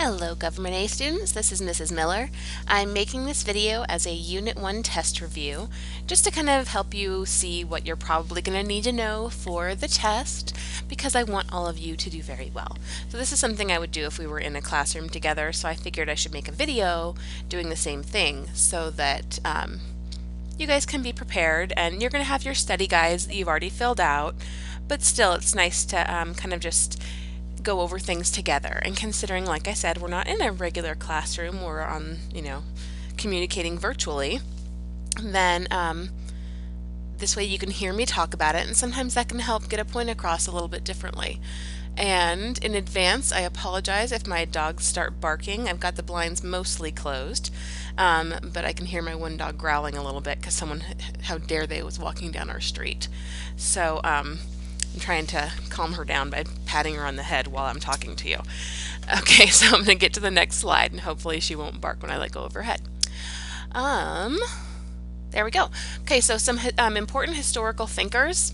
Hello Government A students, this is Mrs. Miller. I'm making this video as a Unit 1 test review just to kind of help you see what you're probably going to need to know for the test because I want all of you to do very well. So this is something I would do if we were in a classroom together, so I figured I should make a video doing the same thing so that you guys can be prepared, and you're going to have your study guides that you've already filled out, but still it's nice to kind of just go over things together. And considering, like I said, we're not in a regular classroom, we're on, communicating virtually, then this way you can hear me talk about it, and sometimes that can help get a point across a little bit differently. And in advance, I apologize if my dogs start barking. I've got the blinds mostly closed, but I can hear my one dog growling a little bit because someone, how dare they, was walking down our street. So I'm trying to calm her down by patting her on the head while I'm talking to you. Okay, so I'm going to get to the next slide, and hopefully she won't bark when I let go of her head. There we go. Okay, so some important historical thinkers,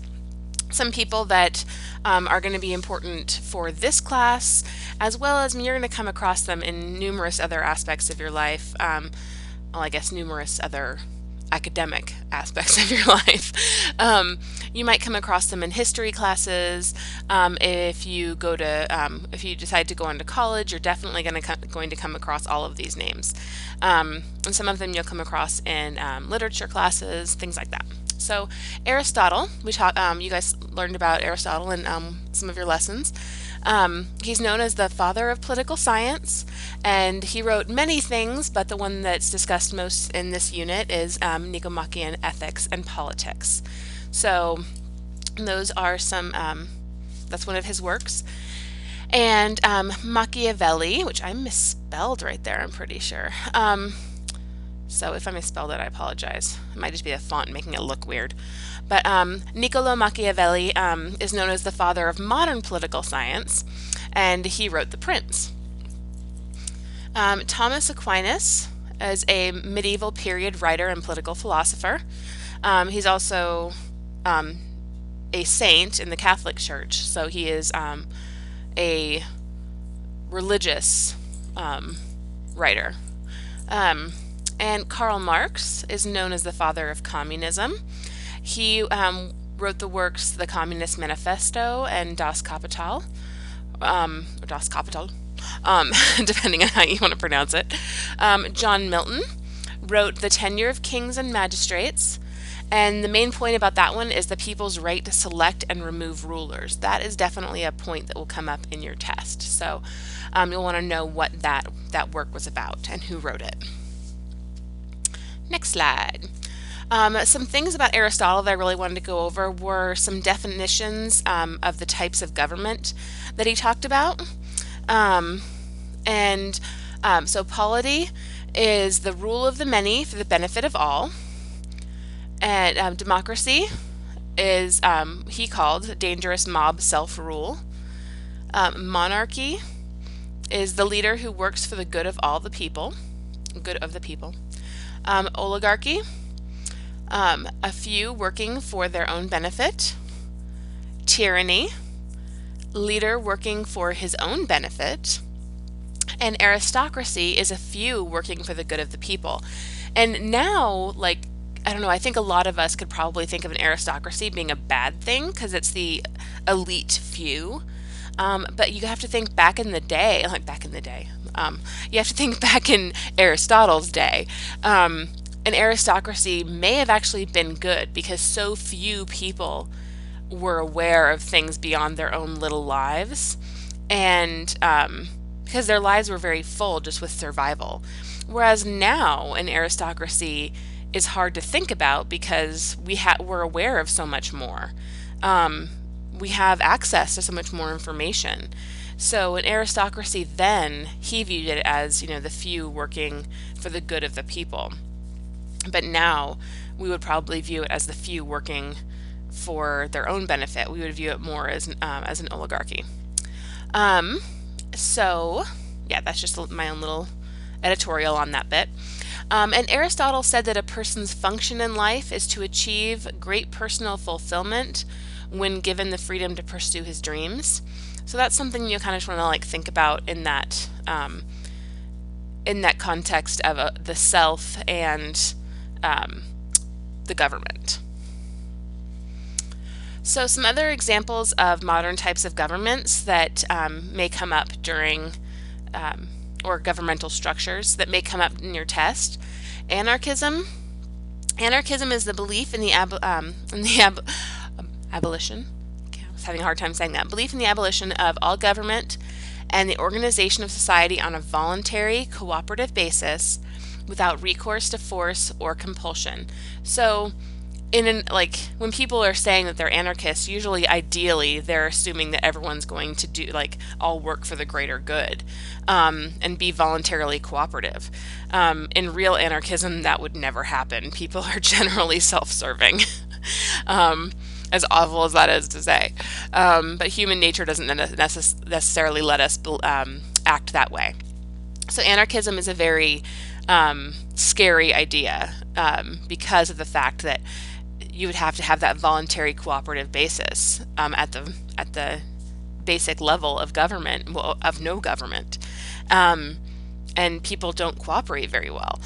some people that are going to be important for this class, as well as you're going to come across them in numerous other aspects of your life. Well, I guess numerous other academic aspects of your life. You might come across them in history classes. If you decide to go into college, you're definitely going to come across all of these names. And some of them you'll come across in literature classes, things like that. So Aristotle, you guys learned about Aristotle in some of your lessons. He's known as the father of political science, and he wrote many things, but the one that's discussed most in this unit is Nicomachean Ethics and Politics. So those are some, that's one of his works. And Machiavelli, which I misspelled right there, I'm pretty sure. So if I misspelled it, I apologize. It might just be the font making it look weird. But Niccolo Machiavelli is known as the father of modern political science, and he wrote The Prince. Thomas Aquinas is a medieval period writer and political philosopher. He's also a saint in the Catholic Church, so he is a religious writer. And Karl Marx is known as the father of communism. He wrote the works The Communist Manifesto and Das Kapital, depending on how you want to pronounce it. John Milton wrote The Tenure of Kings and Magistrates, and the main point about that one is the people's right to select and remove rulers. That is definitely a point that will come up in your test. So you'll want to know what that work was about and who wrote it. Next slide. Some things about Aristotle that I really wanted to go over were some definitions of the types of government that he talked about. So polity is the rule of the many for the benefit of all. And democracy is, he called, dangerous mob self-rule. Monarchy is the leader who works for the good of all the people, good of the people. Oligarchy, a few working for their own benefit. Tyranny, leader working for his own benefit. And aristocracy is a few working for the good of the people. And now, I don't know, I think a lot of us could probably think of an aristocracy being a bad thing because it's the elite few. But you have to think back in the day, you have to think back in Aristotle's day. An aristocracy may have actually been good because so few people were aware of things beyond their own little lives, and because their lives were very full just with survival. Whereas now an aristocracy is hard to think about because we're aware of so much more. We have access to so much more information. So an aristocracy then, he viewed it as, the few working for the good of the people. But now we would probably view it as the few working for their own benefit. We would view it more as an oligarchy. So yeah, that's just my own little editorial on that bit. And Aristotle said that a person's function in life is to achieve great personal fulfillment when given the freedom to pursue his dreams. So that's something you kind of just want to like think about in that context of the self and the government. So some other examples of modern types of governments that may come up during, or governmental structures that may come up in your test. Anarchism. Anarchism is the belief in the abolition. Okay, I was having a hard time saying that. Belief in the abolition of all government and the organization of society on a voluntary, cooperative basis without recourse to force or compulsion. So like when people are saying that they're anarchists, usually ideally they're assuming that everyone's going to do like all work for the greater good, and be voluntarily cooperative. In real anarchism, that would never happen. People are generally self-serving. As awful as that is to say, but human nature doesn't necessarily let us act that way. So anarchism is a very scary idea, because of the fact that you would have to have that voluntary cooperative basis at the basic level of government, well, of no government, and people don't cooperate very well.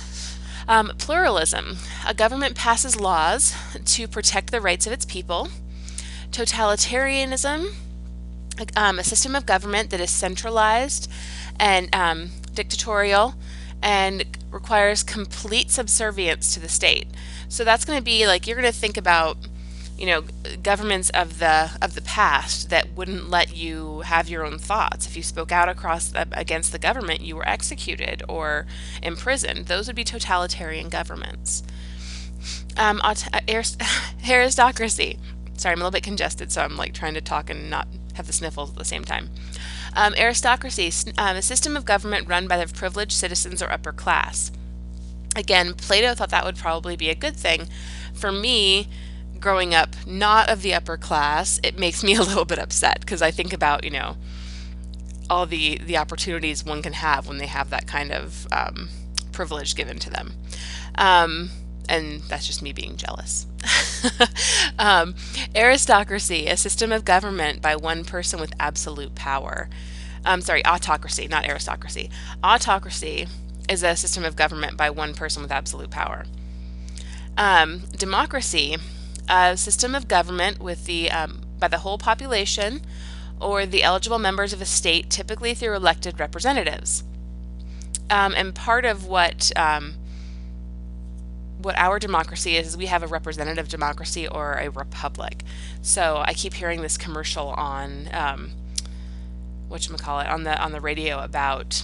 Pluralism. A government passes laws to protect the rights of its people. Totalitarianism. A system of government that is centralized and dictatorial and requires complete subservience to the state. So that's going to be like, you're going to think about, governments of the past that wouldn't let you have your own thoughts. If you spoke out against the government, you were executed or imprisoned. Those would be totalitarian governments. Aristocracy. Sorry, I'm a little bit congested, so I'm like trying to talk and not have the sniffles at the same time. Aristocracy, a system of government run by the privileged citizens or upper class. Again, Plato thought that would probably be a good thing. For me, growing up not of the upper class, it makes me a little bit upset because I think about, all the opportunities one can have when they have that kind of privilege given to them. And that's just me being jealous. Aristocracy, a system of government by one person with absolute power. Autocracy, not aristocracy. Autocracy is a system of government by one person with absolute power. Democracy, a system of government with by the whole population or the eligible members of a state, typically through elected representatives. And part of what our democracy is we have a representative democracy or a republic. So I keep hearing this commercial on on the radio about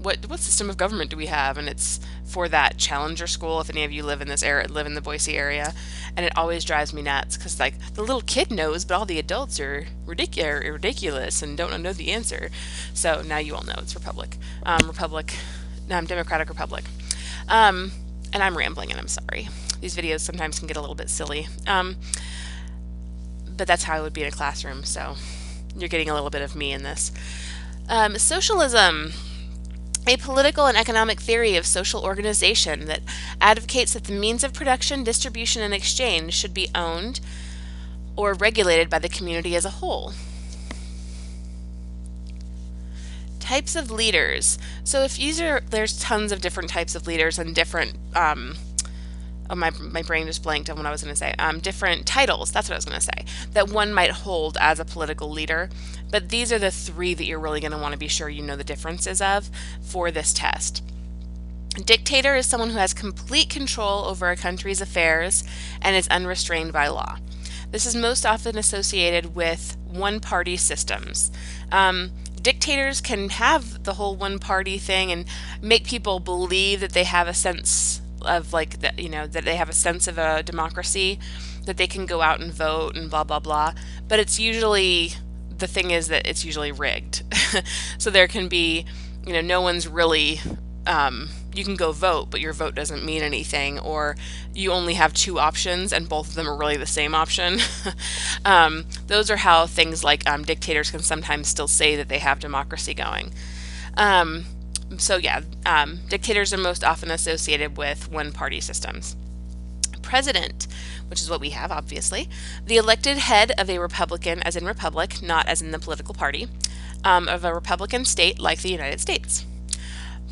what system of government do we have, and it's for that Challenger School. If any of you live in the Boise area, and it always drives me nuts because like the little kid knows, but all the adults are ridiculous and don't know the answer. So now you all know it's Democratic Republic. And I'm rambling, and I'm sorry. These videos sometimes can get a little bit silly, but that's how I would be in a classroom. So you're getting a little bit of me in this. Socialism. A political and economic theory of social organization that advocates that the means of production, distribution, and exchange should be owned or regulated by the community as a whole. Types of leaders. So there's tons of different types of leaders and different, my brain just blanked on what I was going to say. Different titles, that's what I was going to say, that one might hold as a political leader. But these are the three that you're really going to want to be sure you know the differences of for this test. A dictator is someone who has complete control over a country's affairs and is unrestrained by law. This is most often associated with one-party systems. Dictators can have the whole one-party thing and make people believe that they have a sense of that they have a sense of a democracy, that they can go out and vote and blah blah blah. But it's usually the thing is that it's usually rigged. So there can be, no one's really. You can go vote, but your vote doesn't mean anything, or you only have two options and both of them are really the same option. Those are how things like dictators can sometimes still say that they have democracy going. Dictators are most often associated with one-party systems. president, which is what we have, obviously. The elected head of a republican, as in republic, not as in the political party, of a republican state like the United States.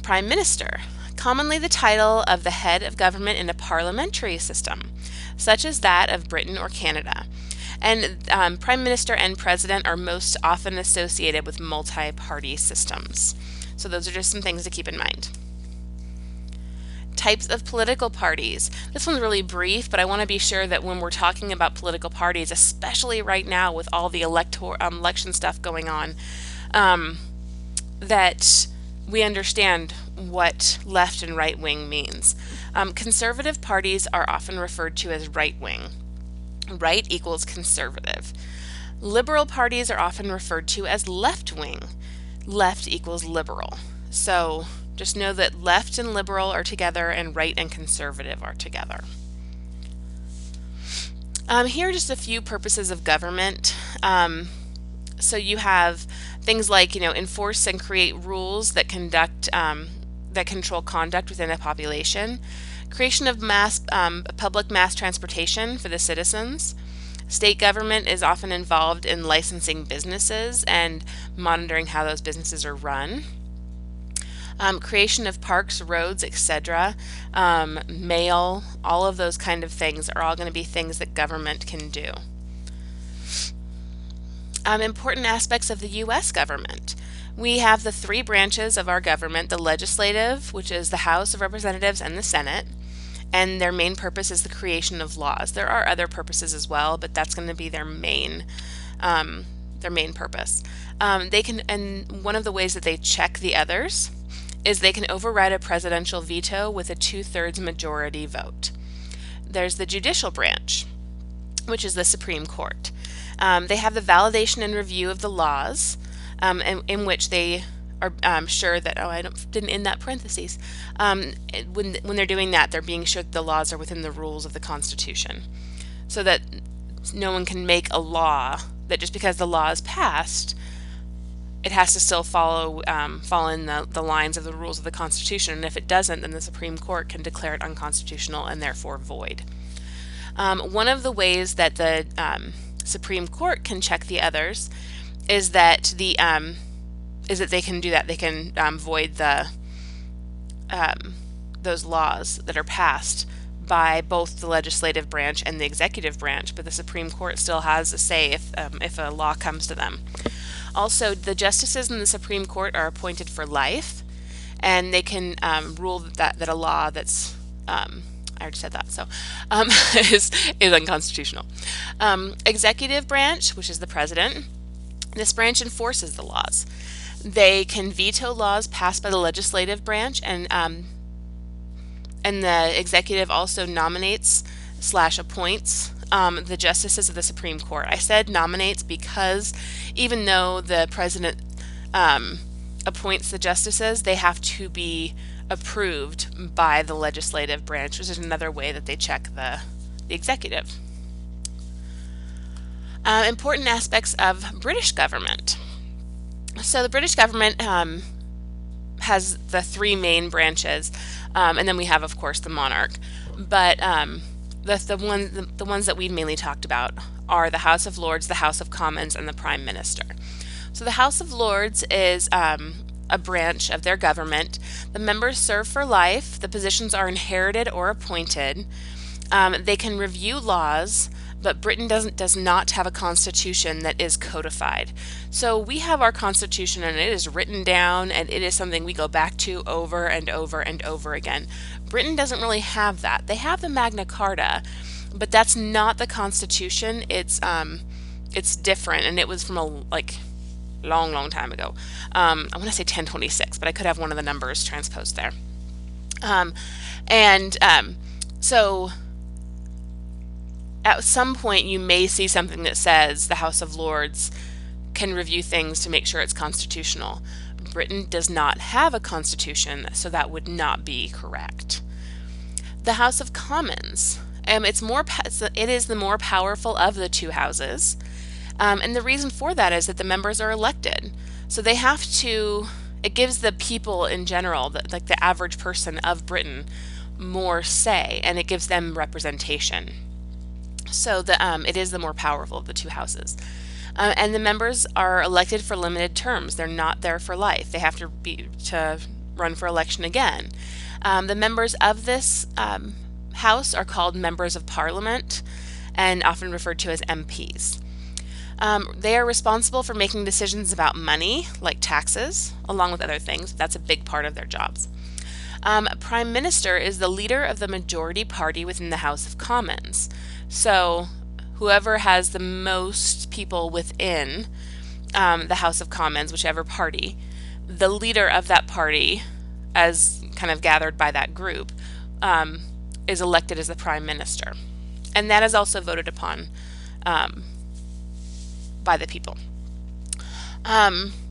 Prime Minister, commonly the title of the head of government in a parliamentary system, such as that of Britain or Canada. And Prime Minister and President are most often associated with multi-party systems. So those are just some things to keep in mind. Types of political parties. This one's really brief, but I want to be sure that when we're talking about political parties, especially right now with all the election stuff going on, that we understand what left and right wing means. Conservative parties are often referred to as right wing. Right equals conservative. Liberal parties are often referred to as left wing. Left equals liberal. So just know that left and liberal are together and right and conservative are together. Here are just a few purposes of government. So you have things like, enforce and create rules that control conduct within a population, creation of public mass transportation for the citizens. State government is often involved in licensing businesses and monitoring how those businesses are run. Creation of parks, roads, etc., mail, all of those kind of things are all going to be things that government can do. Important aspects of the U.S. government. We have the three branches of our government: the legislative, which is the House of Representatives and the Senate, and their main purpose is the creation of laws. There are other purposes as well, but that's going to be their main purpose. And one of the ways that they check the others is they can override a presidential veto with a 2/3 majority vote. There's the judicial branch, which is the Supreme Court. They have the validation and review of the laws, in which they are sure that, I didn't end that parentheses. When they're doing that, they're being sure that the laws are within the rules of the Constitution, so that no one can make a law that just because the law is passed, it has to still fall in the lines of the rules of the Constitution. And if it doesn't, then the Supreme Court can declare it unconstitutional and therefore void. One of the ways that the Supreme Court can check the others is that they can do that. They can void those laws that are passed by both the legislative branch and the executive branch, but the Supreme Court still has a say if a law comes to them. Also, the justices in the Supreme Court are appointed for life, and they can rule that a law that's I already said that, so is unconstitutional. Executive branch, which is the president, this branch enforces the laws. They can veto laws passed by the legislative branch, and the executive also nominates / appoints the justices of the Supreme Court. I said nominates because even though the president appoints the justices, they have to be approved by the legislative branch, which is another way that they check the executive. Important aspects of British government. So the British government has the three main branches, and then we have, of course, the monarch. But the ones that we mainly talked about are the House of Lords, the House of Commons, and the Prime Minister. So the House of Lords is a branch of their government. The members serve for life. The positions are inherited or appointed. They can review laws, but Britain does not have a constitution that is codified. So we have our constitution, and it is written down, and it is something we go back to over and over and over again. Britain doesn't really have that. They have the Magna Carta, but that's not the Constitution. It's different, and it was from a long time ago. I want to say 1026, but I could have one of the numbers transposed there. So at some point you may see something that says the House of Lords can review things to make sure it's constitutional. Britain does not have a constitution, so that would not be correct. The House of Commons, it is the more powerful of the two houses, and the reason for that is that the members are elected. So they have to, it gives the people in general, the average person of Britain, more say, and it gives them representation. So it is the more powerful of the two houses. And the members are elected for limited terms. They're not there for life. They have to run for election again. The members of this house are called members of parliament and often referred to as MPs. They are responsible for making decisions about money, like taxes, along with other things. That's a big part of their jobs. Prime Minister is the leader of the majority party within the House of Commons. So whoever has the most people within the House of Commons, whichever party, the leader of that party, as kind of gathered by that group, is elected as the Prime Minister. And that is also voted upon by the people.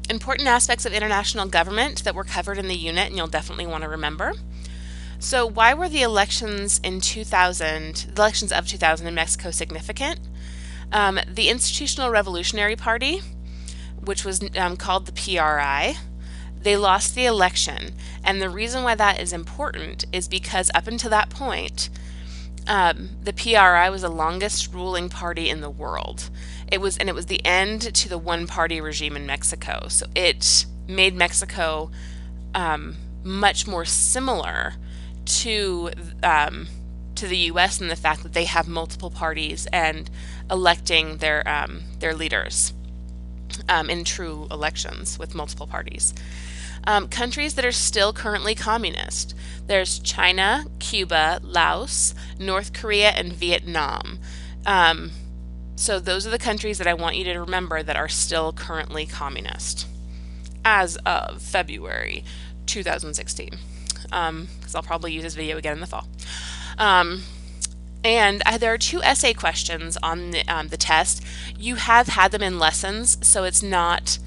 Important aspects of international government that were covered in the unit, and you'll definitely want to remember. So why were the elections of 2000 in Mexico significant? The Institutional Revolutionary Party, which was called the PRI, they lost the election. And the reason why that is important is because up until that point, the PRI was the longest ruling party in the world. It was the end to the one-party regime in Mexico. So it made Mexico much more similar to the U.S. in the fact that they have multiple parties and electing their leaders in true elections with multiple parties. Countries that are still currently communist. There's China, Cuba, Laos, North Korea, and Vietnam. So those are the countries that I want you to remember that are still currently communist as of February 2016. Because I'll probably use this video again in the fall. And there are 2 essay questions on the test. You have had them in lessons, so it's not,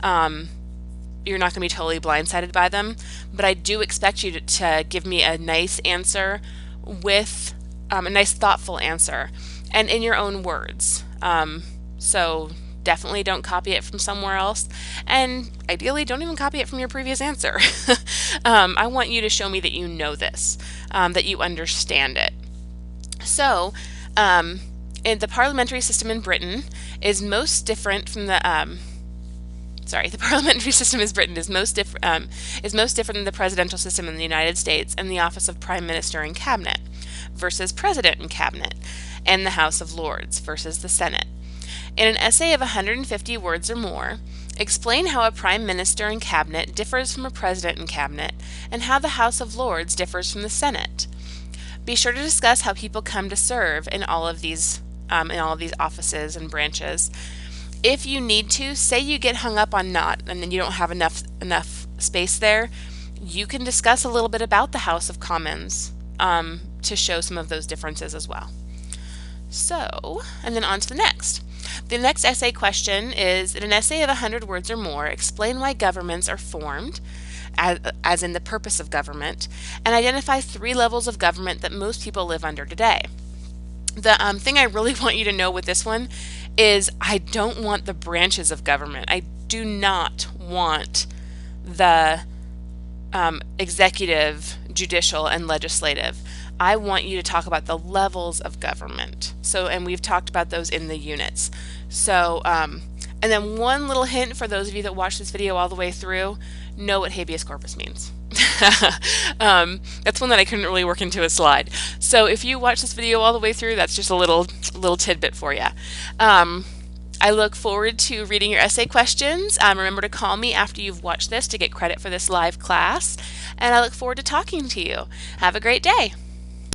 you're not going to be totally blindsided by them, but I do expect you to give me a nice answer with a nice thoughtful answer and in your own words. So definitely don't copy it from somewhere else, and ideally don't even copy it from your previous answer. I want you to show me that you know this, that you understand it. So in the parliamentary system in Britain is most different from the the parliamentary system in Britain is most different than the presidential system in the United States and the office of Prime Minister and Cabinet versus President and Cabinet, and the House of Lords versus the Senate. In an essay of 150 words or more, explain how a Prime Minister and Cabinet differs from a President and Cabinet, and how the House of Lords differs from the Senate. Be sure to discuss how people come to serve in all of these offices and branches. If you need to, say you get hung up on not, and then you don't have enough space there, you can discuss a little bit about the House of Commons to show some of those differences as well. So, and then on to the next. The next essay question is, in an essay of 100 words or more, explain why governments are formed, as in the purpose of government, and identify 3 levels of government that most people live under today. The thing I really want you to know with this one is I don't want the branches of government. I do not want the executive, judicial, and legislative. I want you to talk about the levels of government. So, and we've talked about those in the units. So, and then one little hint for those of you that watch this video all the way through, know what habeas corpus means. That's one that I couldn't really work into a slide. So if you watch this video all the way through, that's just a little tidbit for you. I look forward to reading your essay questions. Remember to call me after you've watched this to get credit for this live class. And I look forward to talking to you. Have a great day.